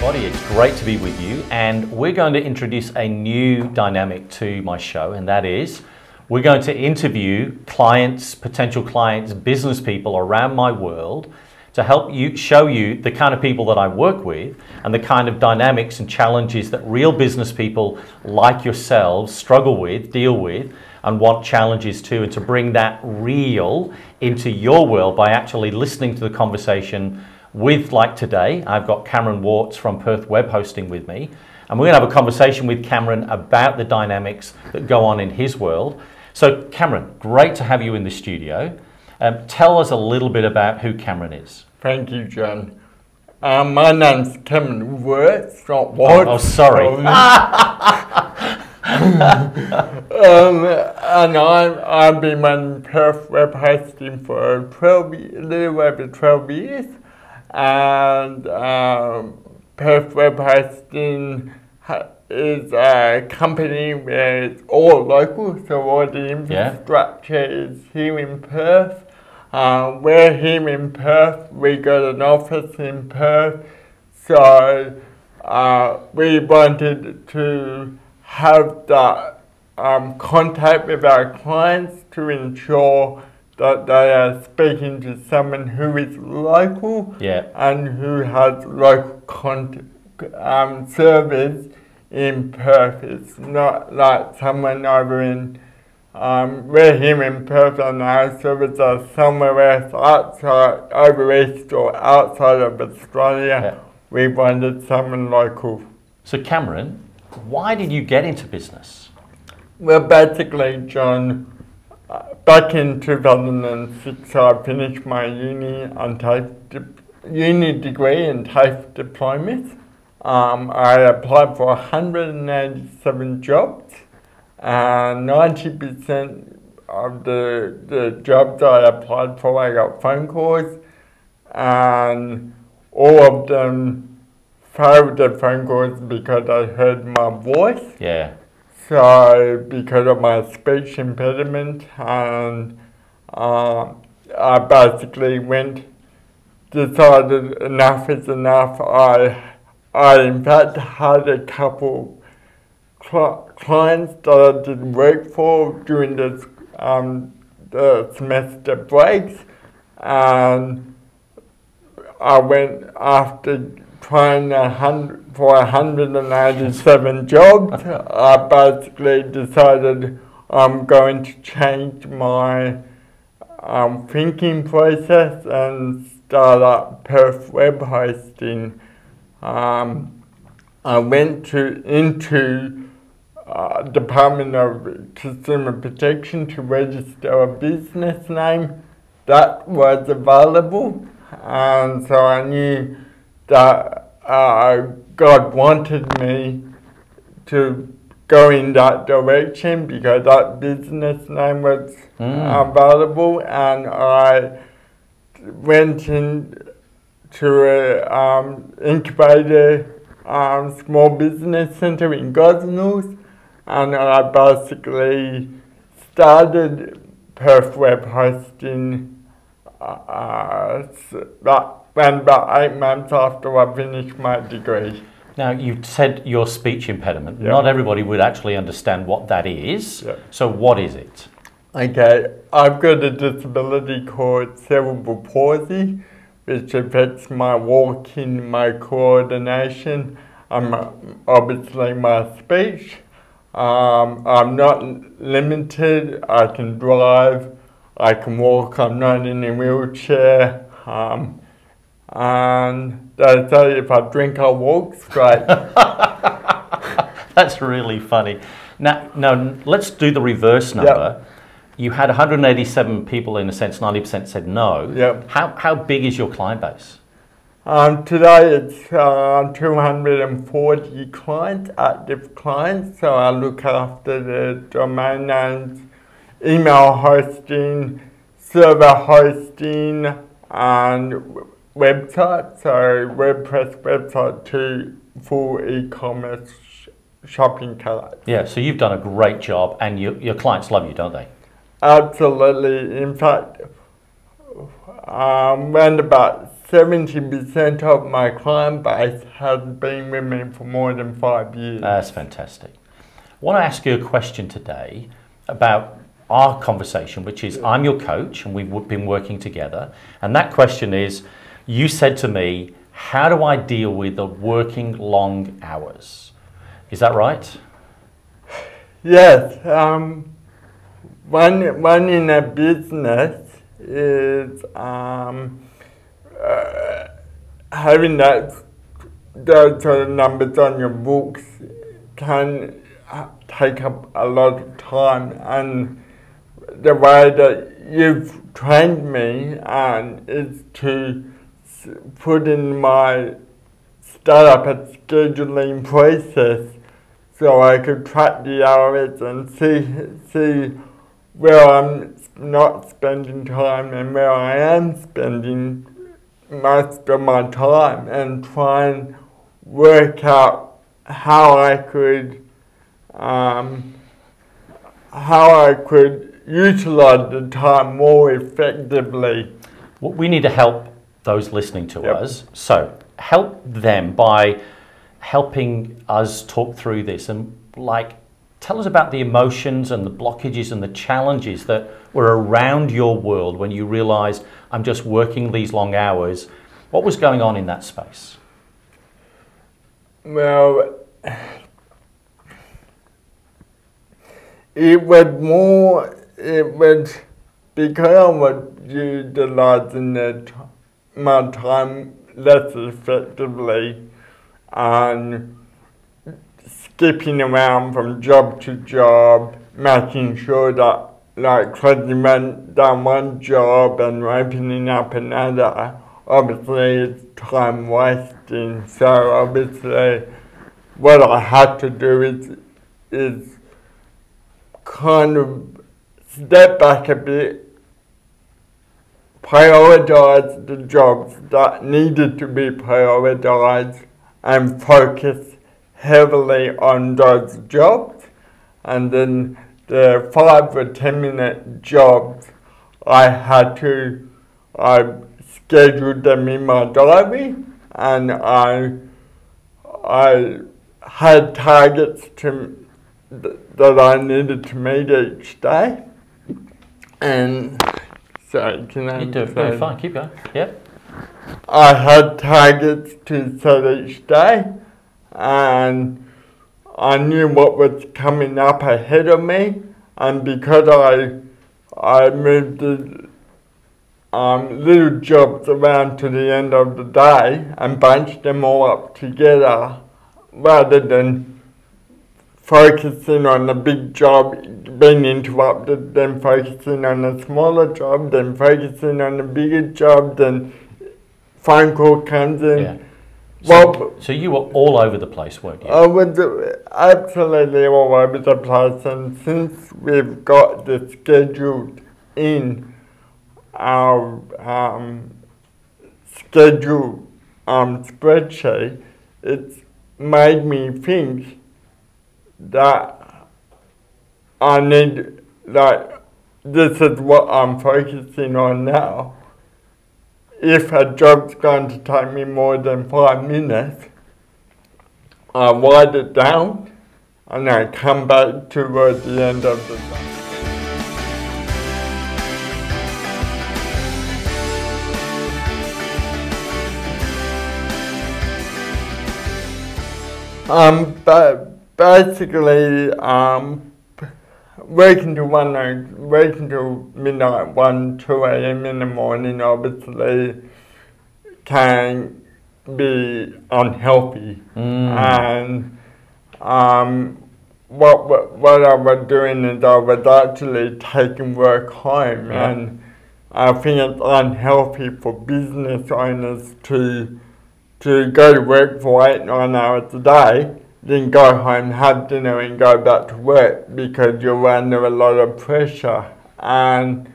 everybody. It's great to be with you, and we're going to introduce a new dynamic to my show, and that is we're going to interview clients, potential clients, business people around my world to help you show you the kind of people that I work with and the kind of dynamics and challenges that real business people like yourselves struggle with, deal with, and want challenges too, and to bring that real into your world by actually listening to the conversation with, like today, I've got Cameron Warts from Perth Web Hosting with me, and we're going to have a conversation with Cameron about the dynamics that go on in his world. So Cameron, great to have you in the studio. Tell us a little bit about who Cameron is. Thank you, John. My name's Cameron Warts, not Warts. Oh, sorry. And I've been running Perth Web Hosting for a little over 12 years. And Perth Web Hosting is a company where it's all local, so all the infrastructure is here in Perth. We're here in Perth, we got an office in Perth, so we wanted to have that contact with our clients to ensure that they are speaking to someone who is local and who has local service in Perth. It's not like someone over in, we're here in Perth and our services are somewhere else outside, over east or outside of Australia. We wanted someone local. So Cameron, why did you get into business? Well, basically, John, back in 2006, I finished my uni degree in TAFE diplomas. I applied for 187 jobs, and 90% of the jobs I applied for, I got phone calls, and all of them failed the phone calls because I heard my voice. So, because of my speech impediment, and I basically decided enough is enough. I in fact had a couple clients that I did work for during the semester breaks, and I went after trying for 187 jobs. I basically decided I'm going to change my thinking process and start up Perth Web Hosting. I went into Department of Consumer Protection to register a business name that was available, and so I knew that God wanted me to go in that direction because that business name was available, and I went into an incubator small business centre in Gosnells, and I basically started Perth Web Hosting about 8 months after I finished my degree. Now, you said your speech impediment. Not everybody would actually understand what that is. So what is it? Okay, I've got a disability called cerebral palsy, which affects my walking, my coordination, obviously my speech. I'm not limited. I can drive, I can walk, I'm not in a wheelchair. And they say if I drink, I'll walk straight. That's really funny. Now, let's do the reverse number. You had 187 people, in a sense, 90% said no. How big is your client base? Today it's 240 clients, active clients, so I look after the domain names, email hosting, server hosting, and website, so WordPress website to full e-commerce shopping cart. So you've done a great job, and your clients love you, don't they? Absolutely. In fact, around about 70% of my client base has been with me for more than 5 years. That's fantastic. I want to ask you a question today about our conversation, which is I'm your coach and we've been working together. And that question is, you said to me, how do I deal with the working long hours? Is that right? Yes. One in a business is having those sort of numbers on your books can take up a lot of time, and the way that you've trained me is to put in start up a scheduling process so I could track the hours and see where I'm not spending time and where I am spending most of my time, and try and work out how I could utilize the time more effectively. We need to help those listening to us. So help them by helping us talk through this, and tell us about the emotions and the blockages and the challenges that were around your world when you realized I'm just working these long hours. What was going on in that space? Well, it was because I was utilizing my time less effectively and skipping around from job to job, making sure that closing down one job and opening up another, obviously it's time wasting. So obviously what I had to do is kind of step back a bit, prioritize the jobs that needed to be prioritized and focus heavily on those jobs, and then the 5 or 10 minute jobs I scheduled them in my diary, and I had targets that I needed to meet each day. And sorry, can I? You do it fine, keep going. Yep. I had targets to set each day, and I knew what was coming up ahead of me, and because I moved the little jobs around to the end of the day and bunched them all up together, rather than focusing on the big job, being interrupted, then focusing on the smaller job, then focusing on the bigger job, then phone call comes in. Yeah. So you were all over the place, weren't you? I was absolutely all over the place, and since we've got this scheduled in our schedule spreadsheet, it's made me think that I need, this is what I'm focusing on now. If a job's going to take me more than 5 minutes, I write it down and I come back towards the end of the day. Basically, working till midnight, 1, 2 a.m. in the morning, obviously can be unhealthy. And what I was doing is I was actually taking work home, and I think it's unhealthy for business owners to go to work for 8, 9 hours a day, then go home, have dinner and go back to work, because you're under a lot of pressure, and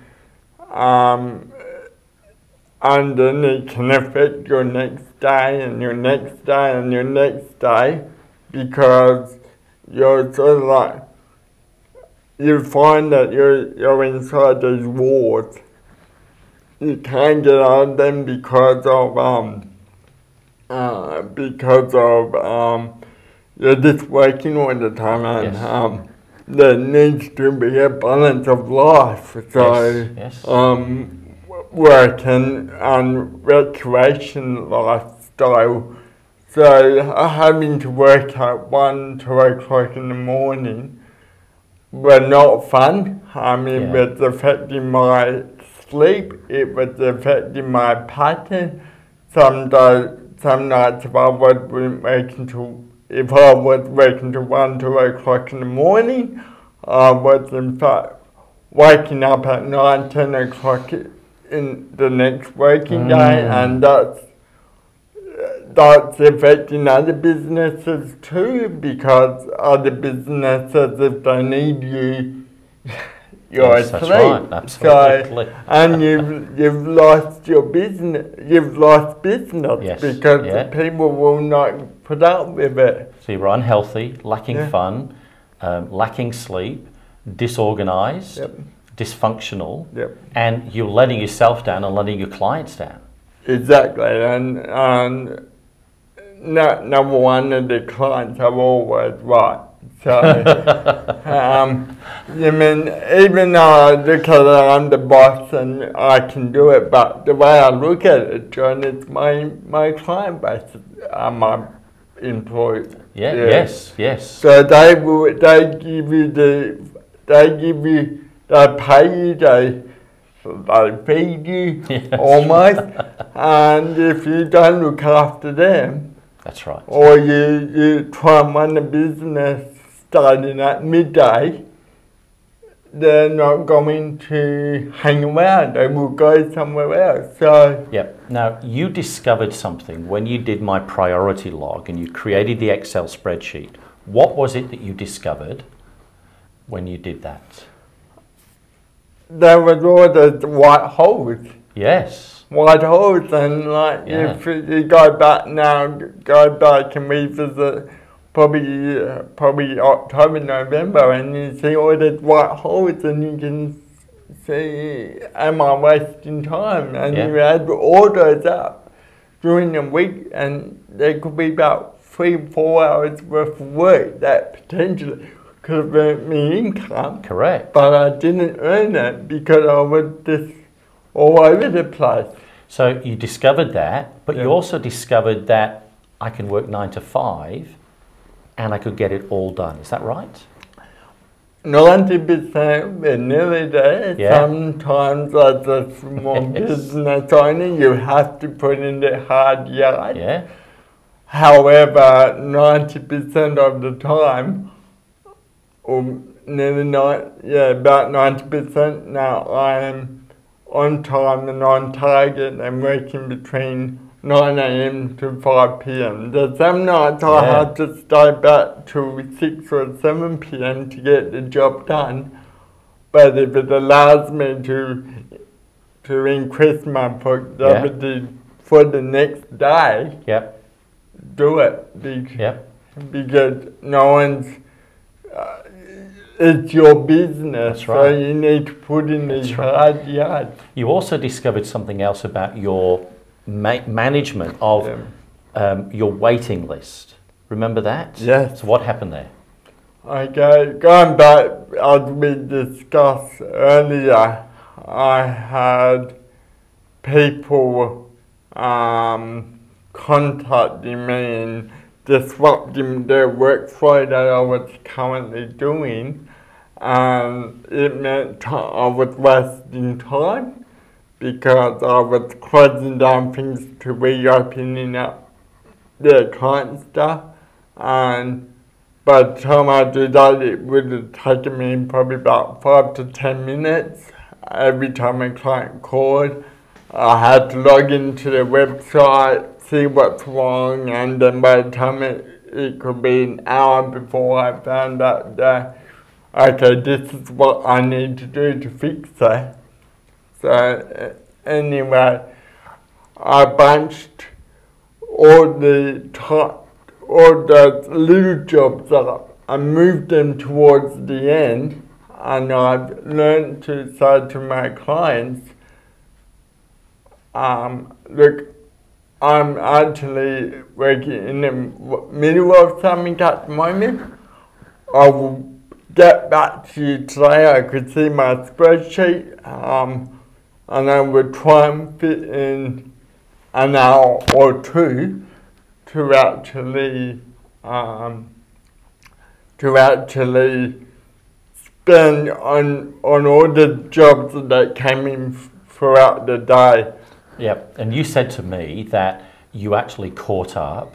then it can affect your next day and your next day and your next day, because you're sort of you find that you're inside these wars you can't get on them because of you're just working all the time, and Yes. there needs to be a balance of life. So Yes. work and recreation lifestyle. So having to work at 1, 2 o'clock in the morning were not fun. I mean, Yeah. it was affecting my sleep, it was affecting my pattern. Some nights if I was working till 1, 2 o'clock in the morning, I was in fact waking up at 9, 10 o'clock in the next working day, and that's affecting other businesses too, because other businesses, if they need you, you're Yes, that's asleep. right, absolutely. So, and you've lost your business, you've lost business Yes, because yeah. people will not put up with it. So you're unhealthy, lacking Yeah. fun, lacking sleep, disorganized, Yep. dysfunctional, Yep. and you're letting yourself down and letting your clients down. Exactly, and number one of the clients are always right. So, you mean, even though I look at it, I'm the boss and I can do it, but the way I look at it, John, it's my client base are my employees. Yeah. Yes. Yes. So they pay you, they feed you Yes. almost, and if you don't look after them, That's right. or you try and run a business starting at midday, they're not going to hang around, they will go somewhere else. So Yep. Now, you discovered something when you did my priority log and you created the Excel spreadsheet. What was it that you discovered when you did that? there was all the white holes. Yes. White holes, and like Yeah. if you go back and revisit probably October, November, and you see all these white holes, and you can see, am I wasting time? And Yeah. you add all those up during the week, and there could be about 3-4 hours worth of work that potentially could have earned me income, Correct. but I didn't earn it because I was just all over the place. So you discovered that, but Yeah. you also discovered that I can work 9 to 5 and I could get it all done. Is that right? 90%, we're nearly there. Yeah. Sometimes as a small business owner, you have to put in the hard yards. Yeah. However, 90% of the time, or nearly about 90% now, I am on time and on target and working between 9 a.m. to 5 p.m. There's some nights I Yeah. have to stay back till 6 or 7 p.m. to get the job done. But if it allows me to increase my productivity for the next day, Yep. do it. Yep. Because no one's, it's your business, That's so right. you need to put in That's these right. hard yards. You also discovered something else about your management of your waiting list. Remember that? Yes. So what happened there? Okay, going back, as we discussed earlier, I had people contacting me and disrupting the workflow that I was currently doing, and it meant I was wasting time because I was closing down things to reopening up the client stuff, and by the time I did that, it would have taken me probably about 5 to 10 minutes. Every time a client called, I had to log into the website, see what's wrong, and then by the time it could be an hour before I found out that, okay, this is what I need to do to fix it. So anyway, I bunched all the little jobs up and moved them towards the end, and I've learned to say to my clients, look, I'm actually working in the middle of something at the moment. I will get back to you today. I could see my spreadsheet, and I will try and fit in an hour or two to actually spend on all the jobs that came in throughout the day. Yep, and you said to me that you actually caught up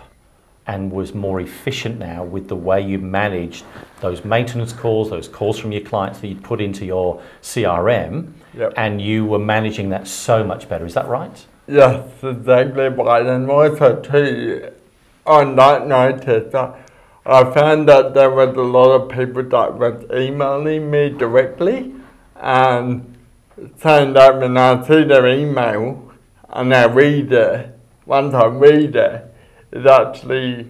and was more efficient now with the way you managed those maintenance calls, those calls from your clients that you put into your CRM, Yep. and you were managing that so much better. Is that right? Yes, exactly right. And also too, on that notice, I found that there was a lot of people that was emailing me directly and saying that when I see their email and I read it, once I read it, it actually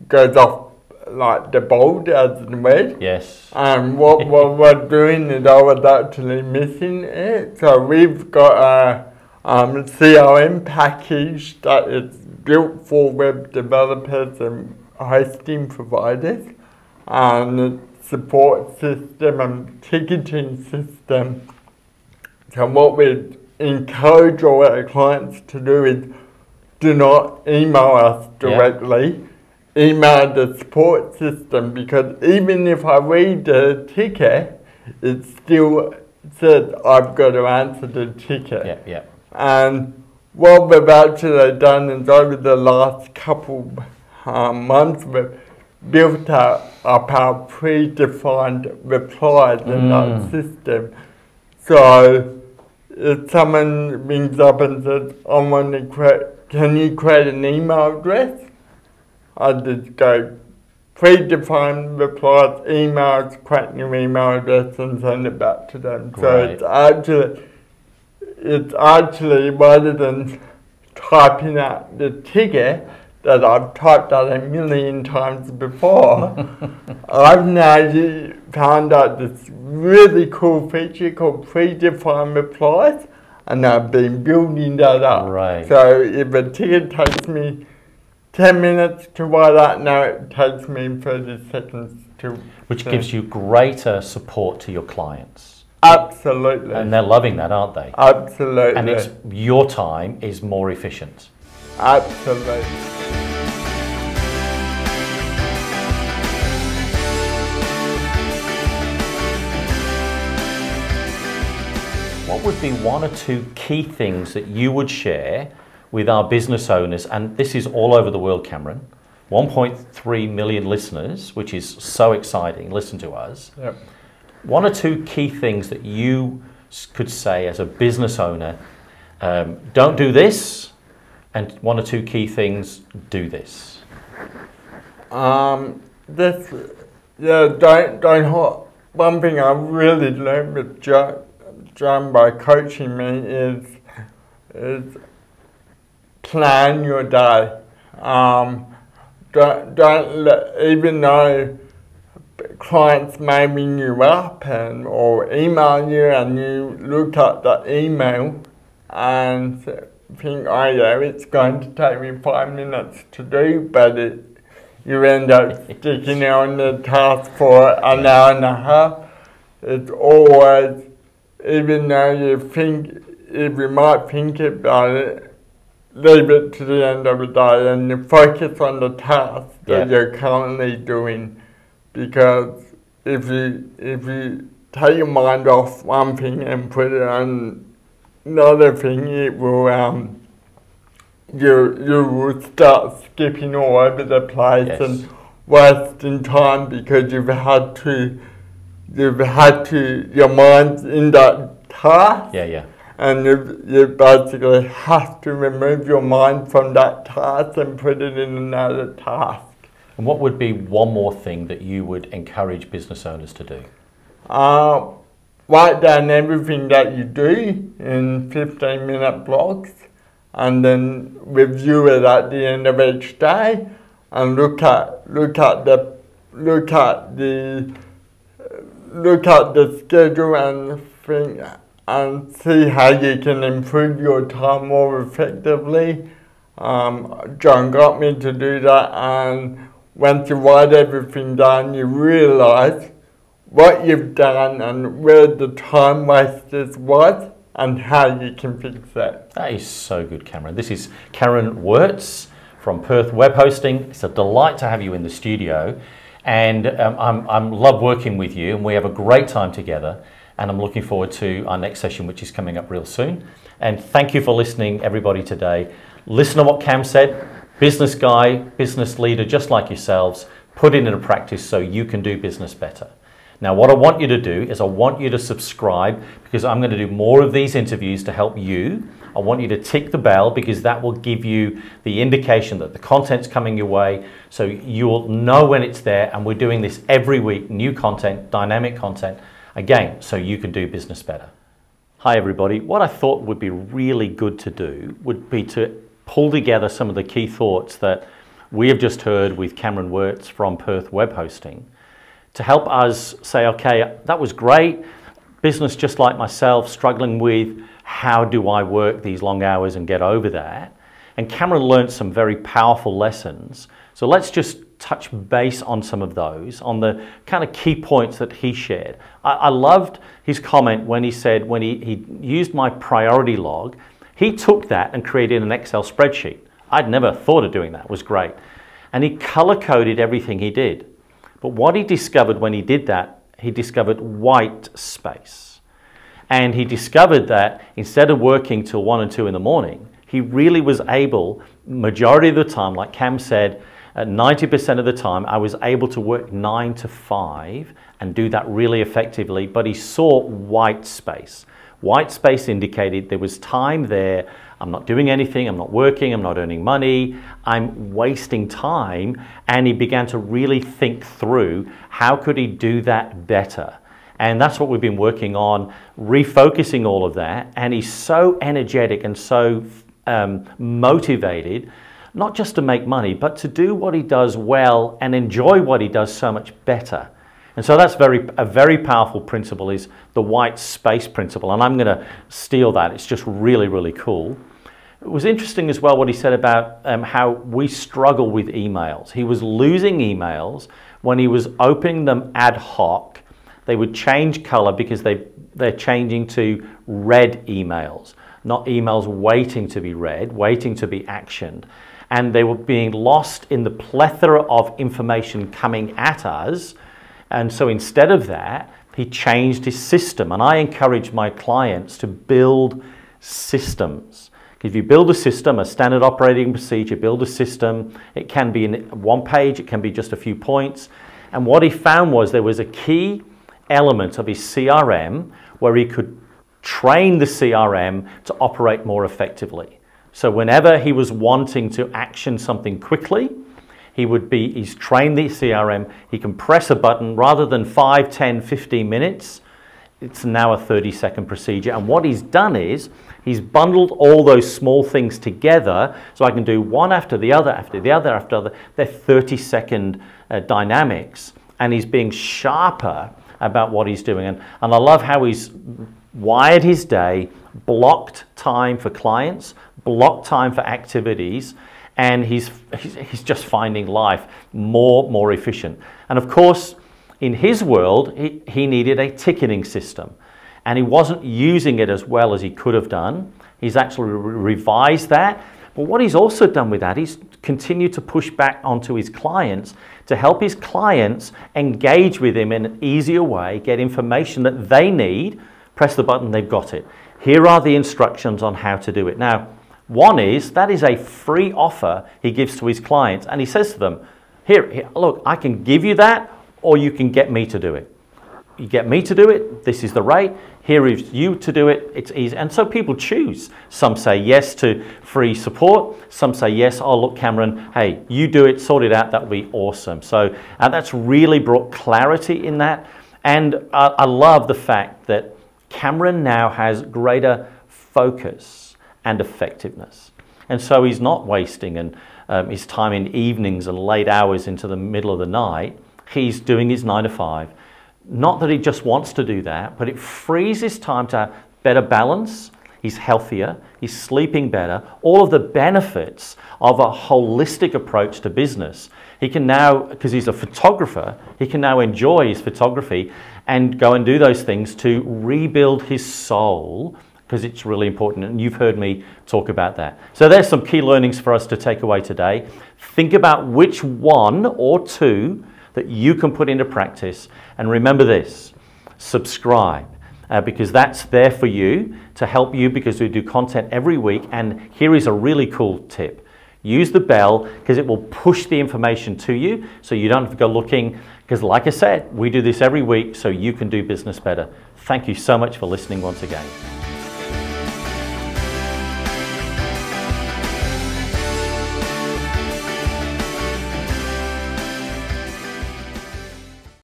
goes off like the bold as in red. Yes. And what we're doing is I was actually missing it. So we've got a CRM package that is built for web developers and hosting providers, and the support system and ticketing system. So what we encourage all our clients to do is do not email us directly. Email the support system, because even if I read the ticket, it still says I've got to answer the ticket. Yeah, yeah. And what we've actually done is over the last couple months, we've built up our predefined replies in that system. So if someone rings up and says, I want to can you create an email address? I just go predefined replies, emails, create new email address and send it back to them. Great. So it's actually rather than typing out the ticket that I've typed out 1 million times before, I've now found out this really cool feature called predefined replies, and I've been building that up. Right. So if a ticket takes me 10 minutes to write out, now it takes me 30 seconds to... Which gives you greater support to your clients. Absolutely. And they're loving that, aren't they? Absolutely. And it's your time is more efficient. Absolutely. What would be one or two key things that you would share with our business owners? And this is all over the world, Cameron. 1.3 million listeners, which is so exciting. Listen to us. Yep. One or two key things that you could say as a business owner, don't do this, and one or two key things, do this. One thing I really learned with John by coaching me is plan your day. Even though clients may ring you up or email you, and you look at that email and think, oh yeah, it's going to take me 5 minutes to do, but you end up sticking on the task for an hour and a half. It's always, even though you might think about it, leave it to the end of the day and you focus on the task that you're currently doing. Because if you take your mind off one thing and put it on another thing, it will you will start skipping all over the place and wasting time, because you've had to your mind's in that task. And you basically have to remove your mind from that task and put it in another task. And what would be one more thing that you would encourage business owners to do? Write down everything that you do in 15-minute blocks, and then review it at the end of each day, and look at the schedule and think, and see how you can improve your time more effectively. John got me to do that, and once you write everything down, you realise what you've done and where the time wasters was and how you can fix that. That is so good, Cameron. This is Karen Wirtz from Perth Web Hosting. It's a delight to have you in the studio, and I love working with you, and we have a great time together, and I'm looking forward to our next session, which is coming up real soon. And thank you for listening, everybody, today. Listen to what Cam said. Business guy, business leader, just like yourselves, put it into practice so you can do business better. Now, what I want you to do is I want you to subscribe, because I'm going to do more of these interviews to help you. I want you to tick the bell, because that will give you the indication that the content's coming your way, so you'll know when it's there. And we're doing this every week, new content, dynamic content, again, so you can do business better. Hi, everybody. What I thought would be really good to do would be to pull together some of the key thoughts that we have just heard with Cameron Wirtz from Perth Web Hosting, to help us say, okay, that was great. Business just like myself, struggling with how do I work these long hours and get over that. And Cameron learned some very powerful lessons. So let's just touch base on some of those, on the kind of key points that he shared. I loved his comment when he said, when he used my priority log, he took that and created an Excel spreadsheet. I'd never thought of doing that. It was great. And he color-coded everything he did. But what he discovered when he did that, he discovered white space. And he discovered that instead of working till 1 and 2 in the morning, he really was able, majority of the time, like Cam said, at 90% of the time, I was able to work 9 to 5 and do that really effectively. But he saw white space. White space indicated there was time there. I'm not doing anything, I'm not working, I'm not earning money, I'm wasting time. And he began to really think through how could he do that better. And that's what we've been working on, refocusing all of that. And he's so energetic and so motivated, not just to make money, but to do what he does well and enjoy what he does so much better. And so that's a very powerful principle, is the white space principle. And I'm going to steal that. It's just really, really cool. It was interesting as well what he said about how we struggle with emails. He was losing emails when he was opening them ad hoc. They would change color because they're changing to read emails, not emails waiting to be read, waiting to be actioned. And they were being lost in the plethora of information coming at us. And so instead of that, he changed his system. And I encourage my clients to build systems. If you build a system, a standard operating procedure, build a system, it can be in one page, it can be just a few points. And what he found was there was a key element of his CRM where he could train the CRM to operate more effectively. So whenever he was wanting to action something quickly, he's trained the CRM, he can press a button rather than 5, 10, 15 minutes. It's now a 30-second procedure. And what he's done is he's bundled all those small things together so I can do one after the other, after the other, after the other. They're 30-second dynamics. And he's being sharper about what he's doing. And I love how he's wired his day, blocked time for clients, blocked time for activities, and he's just finding life more efficient. And of course, in his world, he needed a ticketing system, and he wasn't using it as well as he could have done. He's actually revised that. But what he's also done with that, he's continued to push back onto his clients to help his clients engage with him in an easier way, get information that they need, press the button, they've got it. Here are the instructions on how to do it. Now, one is, that is a free offer he gives to his clients, and he says to them, here, look, I can give you that, or you can get me to do it. You get me to do it, this is the rate, here is you to do it, it's easy. And so people choose. Some say yes to free support, some say yes, oh look Cameron, hey, you do it, sort it out, that would be awesome. So that's really brought clarity in that. And I love the fact that Cameron now has greater focus and effectiveness. And so he's not wasting his time in evenings and late hours into the middle of the night. He's doing his 9 to 5. Not that he just wants to do that, but it frees his time to better balance, he's healthier, he's sleeping better, all of the benefits of a holistic approach to business. He can now, because he's a photographer, he can now enjoy his photography and go and do those things to rebuild his soul, because it's really important, and you've heard me talk about that. So there's some key learnings for us to take away today. Think about which one or two that you can put into practice, and remember this, subscribe, because that's there for you to help you, because we do content every week. And here is a really cool tip. Use the bell, because it will push the information to you so you don't have to go looking, because like I said, we do this every week so you can do business better. Thank you so much for listening once again.